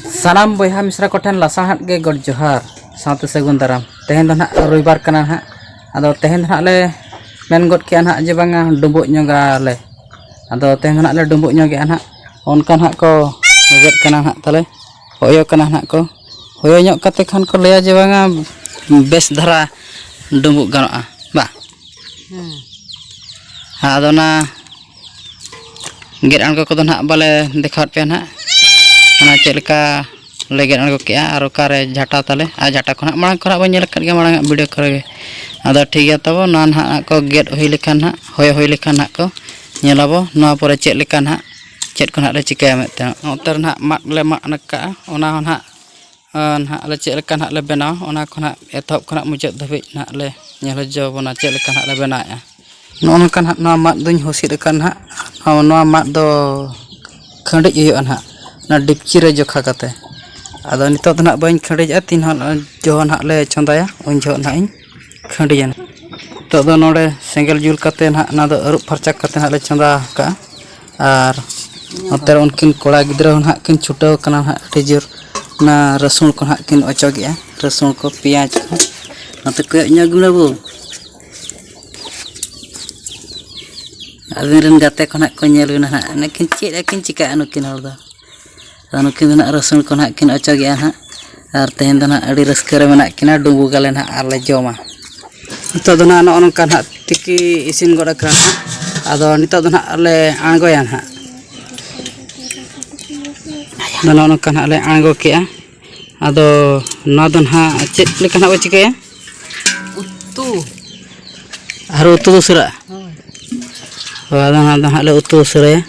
Salam boyha misra koten lasahat ge god johar satu segun daram tehen dan ruibar kana ha ado tehen le men god kian ha je banga dumbuk nyoga le ado tehen le dumbuk nyoge an ha onkan ha ko get kana ha tale hoyo kana ha ko hoyo nyok kate khan ko leya je banga bes dhara dumbuk ganoa ba ha ado na get an ko don ha bale dekhat pe ha ana chelka leget an ko kya aro kare jhata tale a jhata khona marang khona ba nyel kat ge marang video kore ado ठीक है तब ना ना को gate हुई लेखान हा होय लेखान हा को nyelabo no pore chet lekan ha chet kon ha le chikai met oter na mak le mak naka ona ha le chet lekan ha le bena ona kon ha etop kon ha mujat dhabi na le nyel jo bona chet lekan ha le bena ya no kan ha no mak duñ hosit lekan ha no mak do khandi yu an ha na dipchi re jokha kate ado nitot na bañ khandi ja tin hon jon ha le chondaya un jo na in khandi jan to do node sengel jul kate na na do arup farchak kate na le chonda ka ar oter unkin kola gidra ha kin chutaw kana ha tejur na rasun ko ha kin ochogia rasun ko piaj nate ko nya guna bu adiren gate ko na ko nyel na ha na kin chit kin chika anu kin hol do anu kin na rasun ko ha kin ochogia ha ar tehen dana adi raskare mena kina dubu galen ha arle joma nito dona no onkan ha tiki isin goda kran ha ado nito dona le angoyan ha dona onkan ha le ango kia ado no don ha chet lekan ha chike ya utu haru utu dusra ado ha le utu sura ya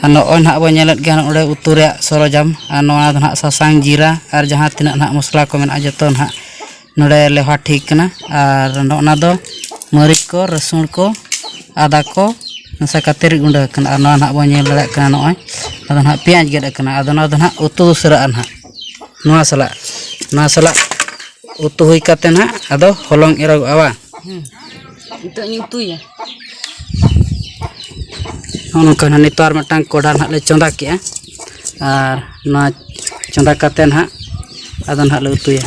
ano on ha banyalat gan ode utu re sorojam ano ha sasang jira ar jaha tinak ha mosla ko mena joton ha node leha ठीक kana ar ona do marik ko rasun ko ada ko nasa kater gunda kana ar no ha bo nyel dara kana noy ado ha piaj geda kana ado no ha utu sura an ha no sala utu hui katen ha ado holong erog awa itu nyutu ya ono kana nitar matang kodan ha le chonda kia ar na chonda katen ha ado ha le utu ya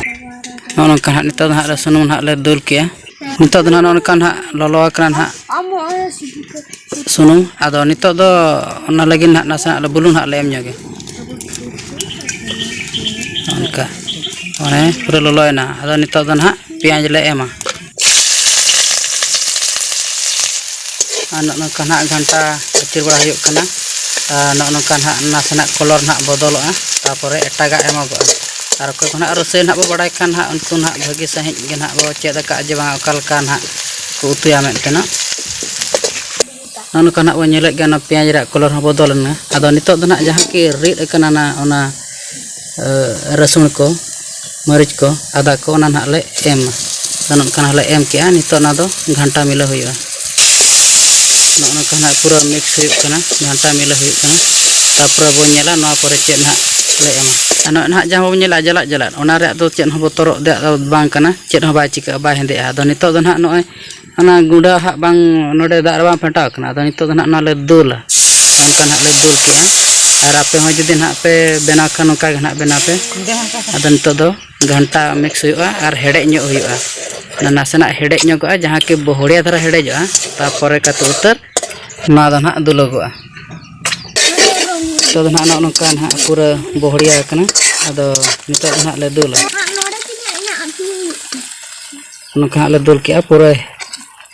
ono kan ha nito ha le sunum ha le dul kia nito do ono kan ha lolo kan ha sunum ado nito do ona lagi na nasa le bulun ha le em nyoge onka one pura lolo na ado nito do ha piaj le ema ano kan ha घंटा kecil bara huyuk kana ano kan ha nasana kolor na bodoloa tapore etaga emogo ar ko kana rose na bo badai kan ha untu na bhagi sahij gen ha bo cheda ka je bang akal kan ha ko utu ya metena ano kan ha bo nyelek gan piaj ra kolor ha bodolna ado nitok do na jaha ki rid kana na ona rasun ko marich ko ada ko ona na le em dan kan le em kia nitok na do घंटा mila huyua no kana pura mix huyuk kana घंटा mila huyuk kana tapra bo nyela no pore chet na le ema ano na jam bo nyela jalat ona re do chet ho botorok de bang kana chet ho ba chika ba hende ado nitok do na noy ana guda ha bang node da bang pentaw kana ado nitok do na no le dul onkan ha le dul kia ar ape ho jodi na pe bena kan ka na bena pe ado nitok do घंटा mix huyua ar hede nyok huyua na nasana hede nyoga jaha ke bohoriya dhara hede joa tapore ka utar na do na dulogoa to na no kan ha pura bohoriya kana ado nito na le dul no ka le dul kia pura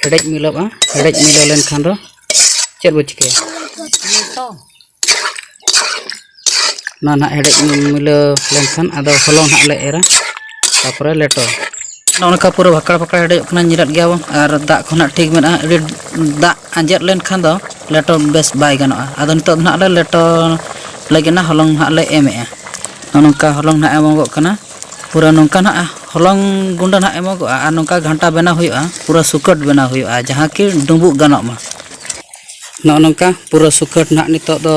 hede miloba hede milo len khan do chet bo chike na hede milo len khan ado holong ha le era tapore leto नौन का पूरा भक्कड़ भक्कड़ हेडे अपना निरट गया वो और दा खना ठीक में दा अंजेट लेन खान दो लेटो बेस बाय गनो आदो नितो ना ले लेटो लगे ना हलंग ना ले एमे नौन का हलंग ना एमोगो कना पूरा नौका ना हलंग गुंडा ना एमोगो आ नौका घंटा बना हुआ पूरा सुकट बना हुआ जहाँ की डुबु गनो मा नौन का पूरा सुकट ना नितो दो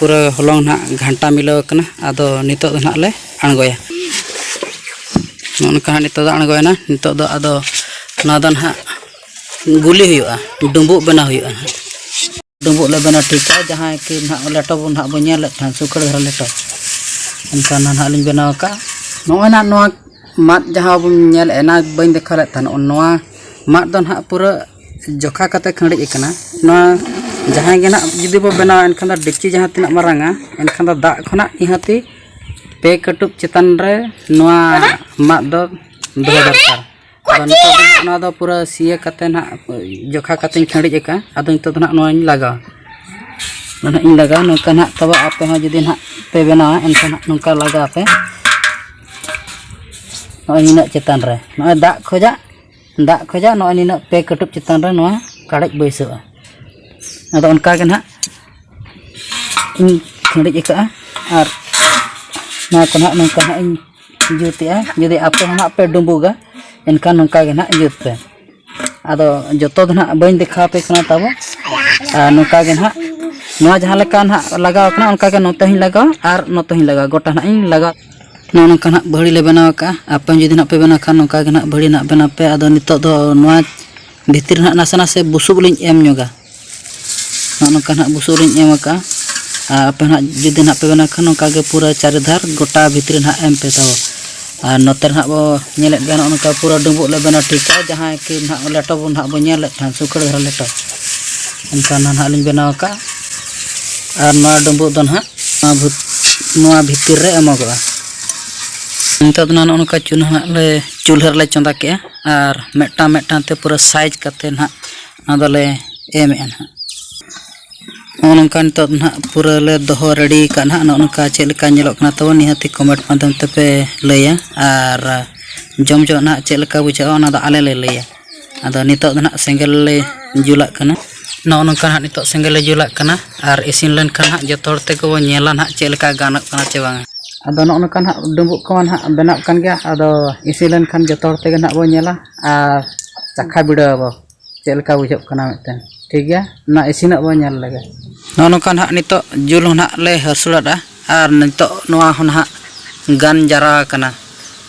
पूरा हलंग ना घंटा मिलो कना आदो नितो ना ले अणगोया नौका नितो अणगोयना नितो दो आदो ना दन हा गुली हुआ डुबु बना हुआ। डुबुक ले बना ठीक है जहाँ कि ना लेटो बन हाँ बन सुकर धरा लेटो इनका ना लिंग बनाव का नोना माद जहाँ बन एना बन देखा लेन माद दो ना पूरा जोखा कते खड़ी इकना जहाँ के ना जुदी बो बनाव एनखान डेक्ची जहाँ तीना मारांगा एनखान दा खना इहाती पे कटुब चितान रे माद दो दरकार अदा पूरा सीए कते ना जोखा कते खड़ी इका अद नितो ना लगा नौका ना तब आपे हाँ जुदी ना पे बनावा एनखान नौका लगा पे नीना चितान रे दा खोजा नीना पे कटुब चितान रे काड़ज बैसा अद उनका के ना खड़ी इका और नौका ना जुतिया जुदी आपे हाँ पे डुबुगा एनखान नौका के ना जुत पे अदो जो ना बन देखा पे तब नौका के ना जहाँ लेका ना लगाव उनका के नोते ही लगाव और नोते ही लगाव गोटा ना लगाव नौका ना भड़ी ले बनाव का आपन जुदी ना पे बना खान नौका के ना भड़ी ना बना पे अदो नितो दो भीतर ना नासे नासे बुसुब लिंग एम जोगा नौका ना बुसुब लिंग एम का आपे ना जुदी ना पे बना खान नौका के पूरा चारिधार गोटा भीतर ना एम पे तब और नोते ना बो नेले गना उनका पूरा डुबुक ले बना ठीक है जहाँ कि ना लेटो बन हाँ बन सुकर धरा लेटो इनका ना लिंग बनाव का और डुबुक दो ना भीतर रे एमोगा नितो ना नौका चूल्हा ले चंदा के और मेटा ते पूरा साइज करते ना ले एम नौका नितो ना पूरा ले दोहो रेडी का ना नौका चेलका नेलोकना तब निहाती कमेंट माध्यम ते पे लैया और जम जो ना चेलका बुझा ना आले ले लैया अदो नितो ना सेंगल ले जुला कना नौका ना नितो सेंगल ले जुला कना और इसिन लेन खान जो ते को नेला ना चेलका गानक कना चे बांगा अदो नौका ना डुबुक को ना बनाव कान गया अदो इसिन लेन खान जो ते ना बो नेला और चाखा बिड़ाव चेलका बुझा कना मिटन ठीक गया ना इसिन बो नेल लगे नौका ना नितो जुल ना ले हसुड़ा और नितो ना गान जरा कना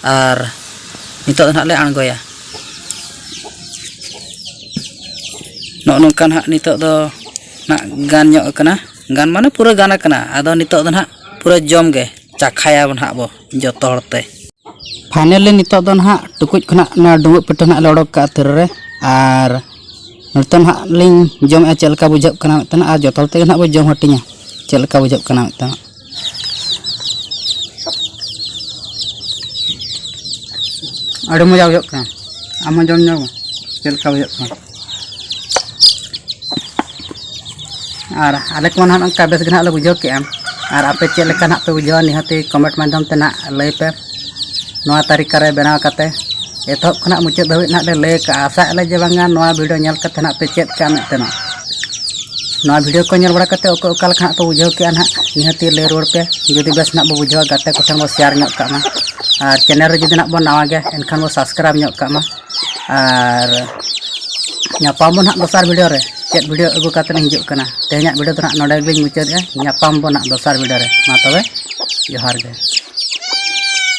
और नितो ना ले आंगोया नौका ना नितो दो ना गान ᱧᱚᱜ कना गान माने पूरा गाना कना अदो नितो दो ना पूरा जम गे चाखाया बन बो जतो हरते फाइनली नितो दो ना टुकुज खना ना डुबुक पिठा ना लड़क का थर रे और नितो ना लिंग जम चलका बुझब कना मितना और जतो ते ना बो जम हटिया चलका बुझब कना मितना अरे मजा बुझब कना आम जम ᱧᱚᱜ चलका बुझब कना और आले को ना नौका बेस गना ले बुझाव के और आपे चेलका ना पे बुझाव निहाती कमेंट माध्यम ते ना लय पे नोआ तरीका रे बनाव कते एतहब खना मुचाद धाबी ना ले लय का आशा ले जे बांगा नोआ वीडियो नेल कते ना पे चेक का मितना नोआ वीडियो को नेल बड़ा कते ओका लखा पे बुझाव के ना निहाती ले रोड पे जदी बेस ना बो बुझाव गाते को ठन बो शेयर ᱧᱚᱜ का और चैनल रे जदी ना बो नवा गे एनखान बो सब्सक्राइब ᱧᱚᱜ का और ᱧᱟᱯᱟᱢ ᱵᱚᱱ दोसर वीडियो रे चेक वीडियो अगु काते हिजुग कना तेहना वीडियो तो ना नोडे गिन मुचाद ᱧᱟᱯᱟᱢ ᱵᱚᱱ दोसर वीडियो रे मा तबे जोहार गे।